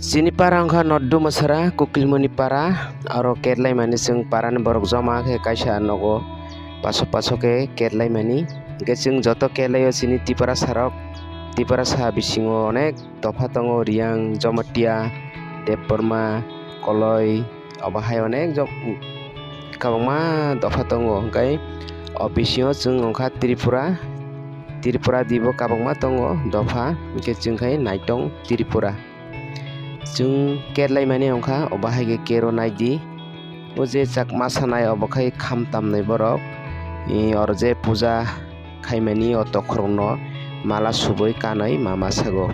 Sinipara angka noddu masara kukilmuni para aro ketlai mani sing parani borok joma ke kaisa nogo paso ke ketlai mani ke sing joto kelai sini tipara sarok tipara saha bisingo onek tofa tongo riang jomatia deporma koloi obahai onek kabangma tofa tongo hingkai o bisingo chung ongka Tripura dibo kabangma tongo dofa hingke chungkai naitong Tripura chung kerlai mani ongka obahai ke kero naidi o je chakma sanai obakai kham tamnai borok or je puja khaimani o tokhorokno mala subui kanai mama sago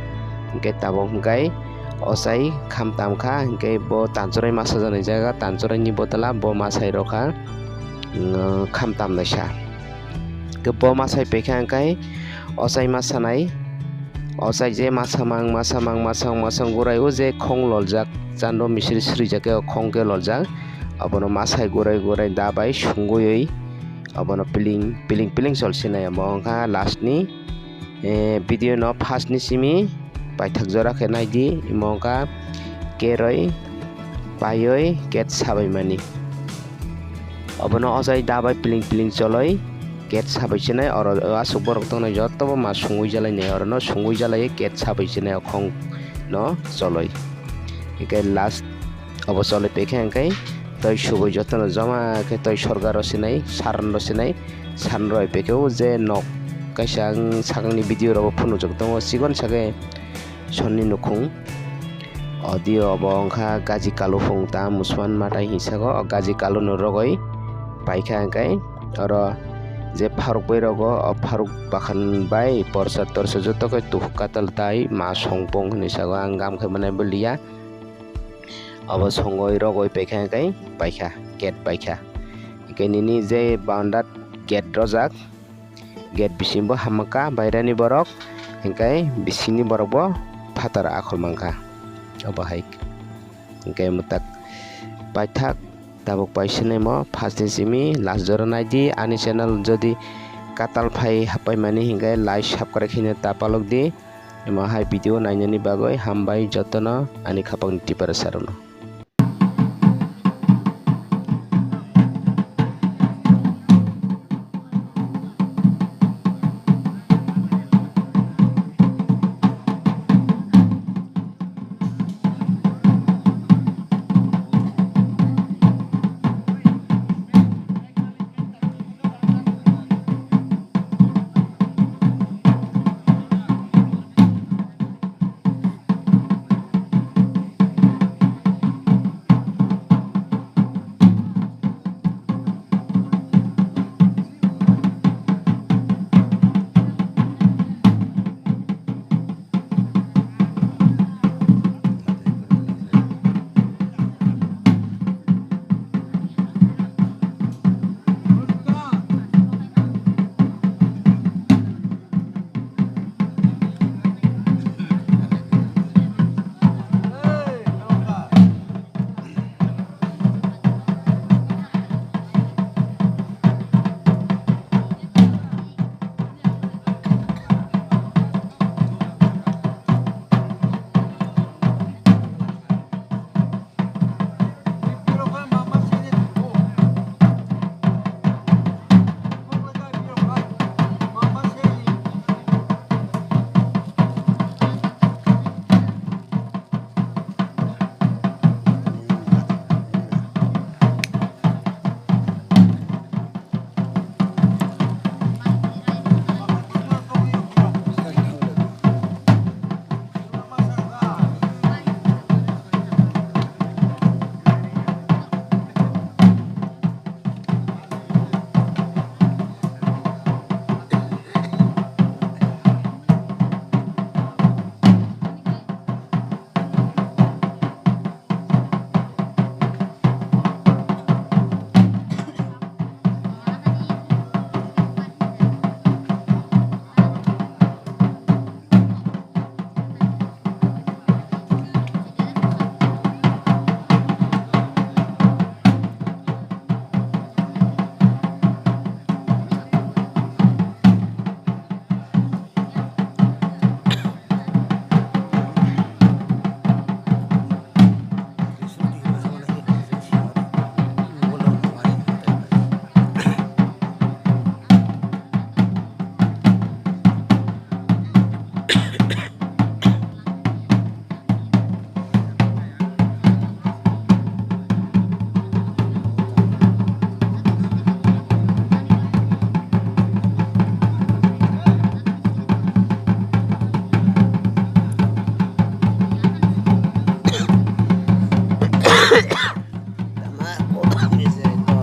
hingke tabok hingkai o chai kham tamkha hingke bo tanchorai masa janai jaga tanchorai ni botala bo masai rokha kham tamnaisa ke bo masai pekha hingkai o chai masanai o chai je masamang gurai o je khong loljak chando misiri srijak o khong ke loljak abono masai gurai dabai sungui abono piling cholsinai amo ongka last ni video no first ni simi paithak jora khe naidi imo ongka keroi paioi ket sabai mani abono o chai dabai piling choloi ket sabai chinai oro asuk borok tongnai jotobo ma sungui jalai nei oro no sungui jalai ket sabai chinai khong no choloi hingke last obo choloi pekha hingkai toi subui jotono joma khe toi sorgar ro sinai saran roi pekhe o je nok kaisa sakangni video ro phunujak tongo sikon sake sonni nukhung audio obo ongkha gaji kalufung ta musman matai hisago gaji kalu no rogoi paikha hingkai oro je faruk bai rogo o faruk bakhan bai porsa torsa joto ke tuh katal tai ma songpong hinui sago ang gam khai manai bulia obo songoi rogoi pekha hingkai paikha get paikha hingkai nini je boundar get rojak get bisimbo hamaka bairani borok hingkai bisingni borok bo phatar akhol mangkha obo hai hingkai mutak paithak tabuk paisinai mo first ni simi last jora naidi ani channel jodi katal phai hapai mani hingkai like subscribe khine tapalok di emo hai video nainani bagoi hambai jotono ani khapang tipara sarono। Tama ko bisa ito.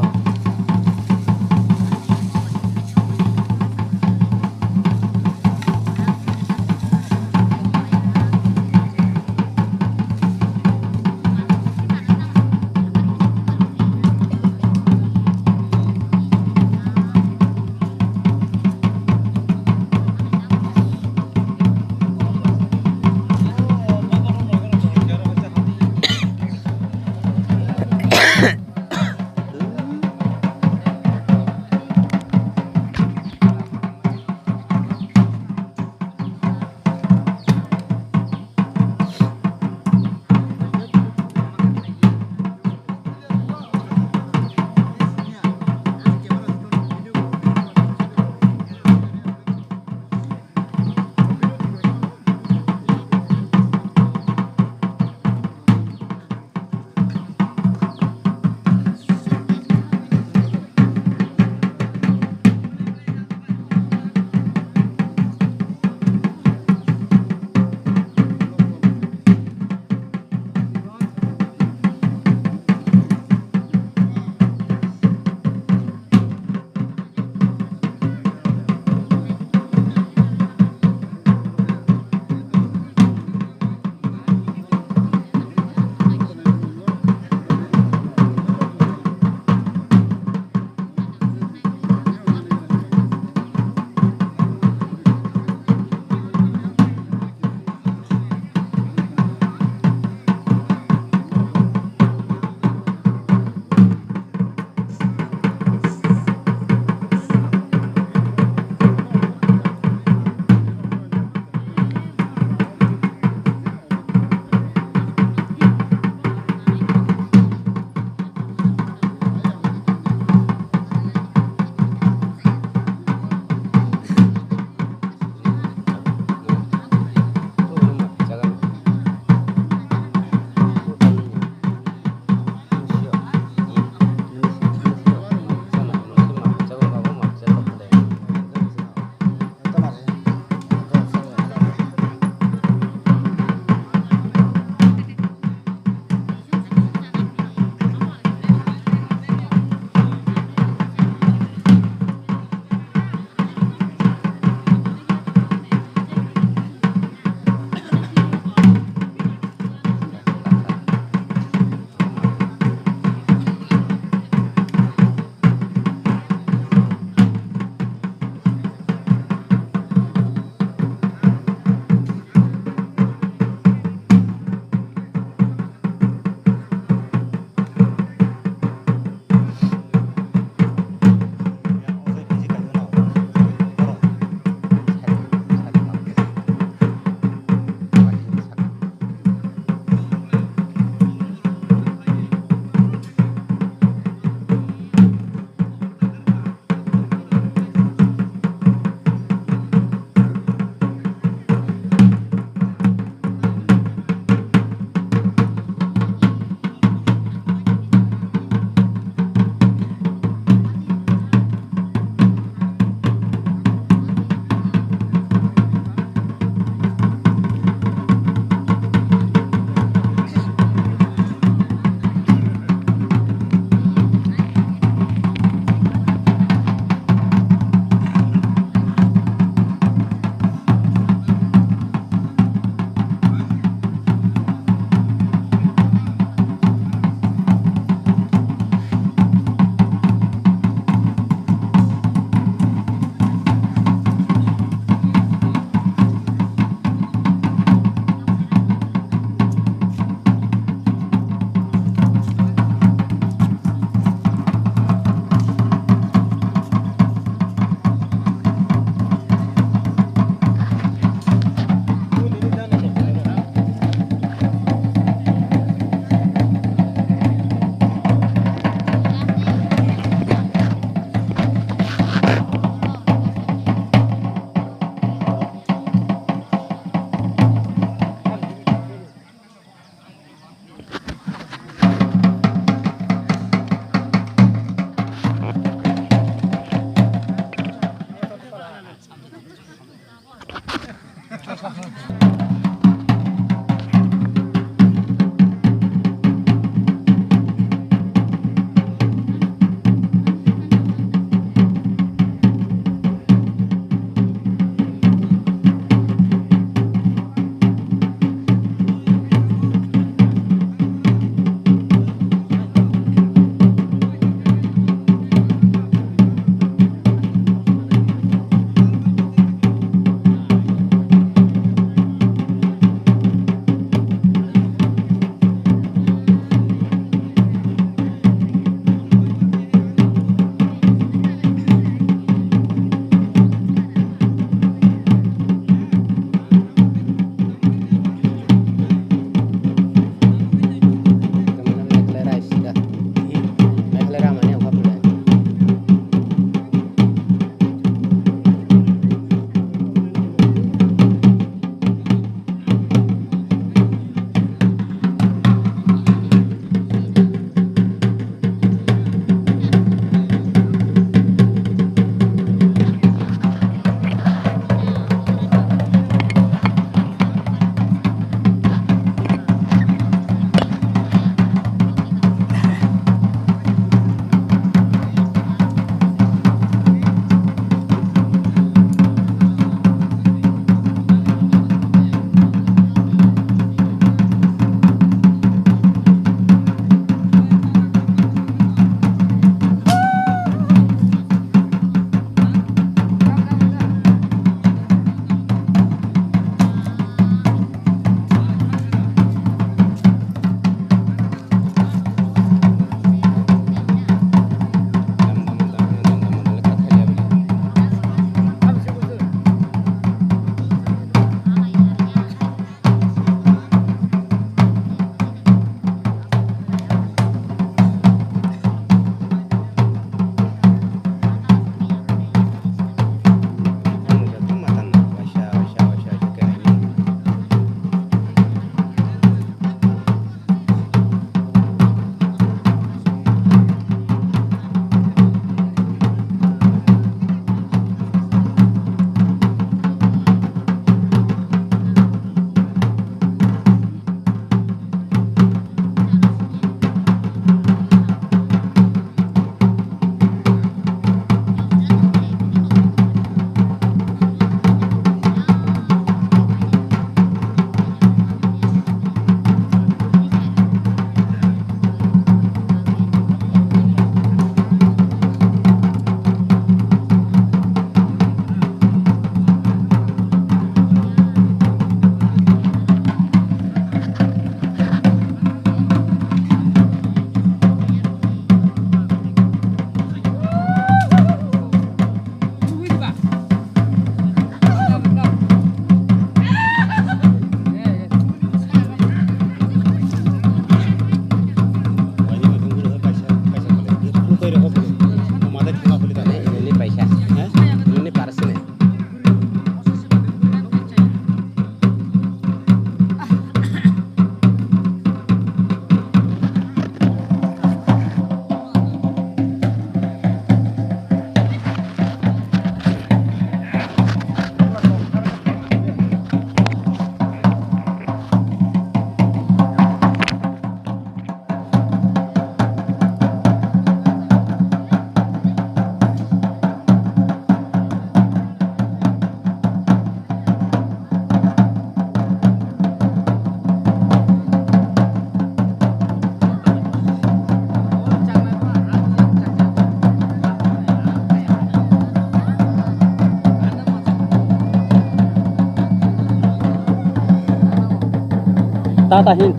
Tata Hindi.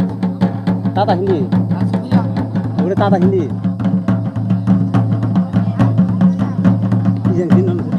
Tata Hindi. Udah Tata Hindi. Yang Hindi.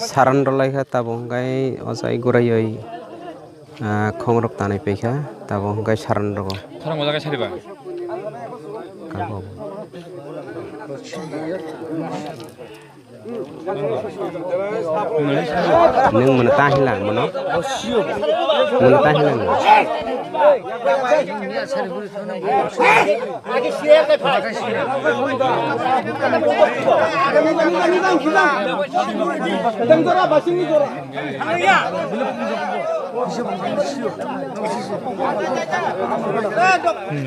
saran rolai kha tabung gai osai gurayoi khongrok tanai peikha tabung gai saran rogo 사람 모자가 차리봐. kago nung mun ta hilang mun ta hilang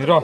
이러.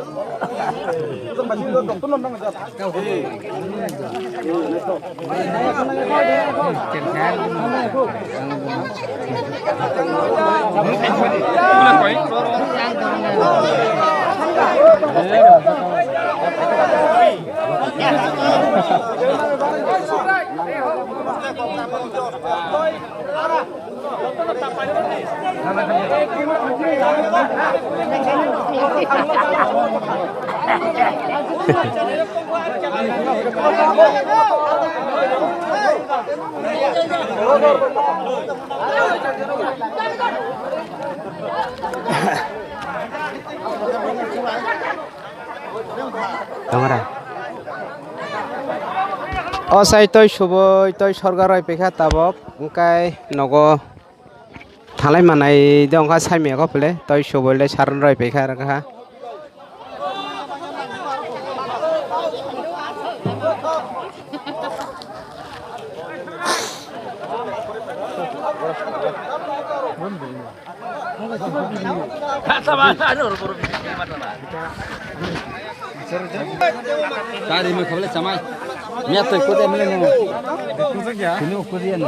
Tongara. Osai toi suboi toi sorgaroi pekha tabok engkai nogo thalai manai dongkha saime ko pele toi suboi le saran roi pekha rakha Tadi mau kembali sama. Niat tu ikut yang mana? Ini ikut dia ni.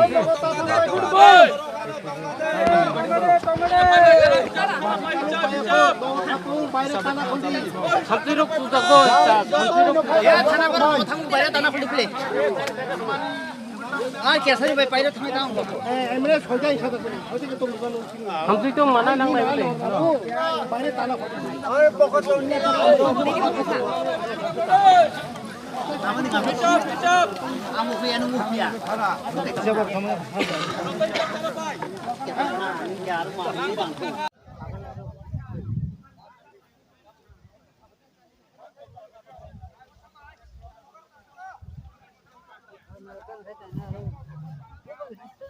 Sabtu ruk tu tak kau. Sabtu ruk. Ya, tanah baru thang bayar tanah kulit beli. Ah, कैसा नहीं भाई पहले तुम्हें दाम एमएस हो जाए इशारा करो होती कि तुम हम तो मना नंग नहीं बोले बाहर ताला अरे पकड़ लो नहीं सामने का पिचअप आमु पे अनु मुखिया जब हम यार मार बांधो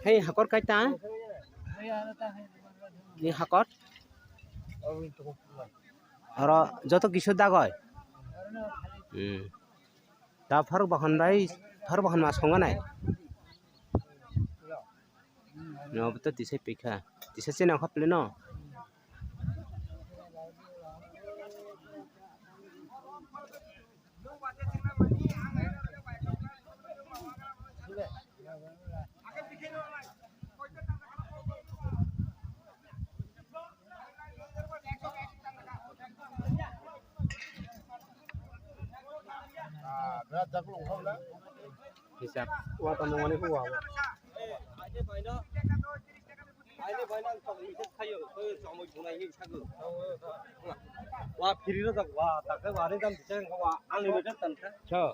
Hey, hakor kaita? Ni hakor? Aro joto kisho dagoy. Ta phar bahan ma songa nai. No beto tisai pikha. Tisai sena khaple no. Hisap. Wah, tandungan itu wah. Wah, kiri itu tak wah, tak ke wah ini kan bisa wah, unlimited kan? Sure.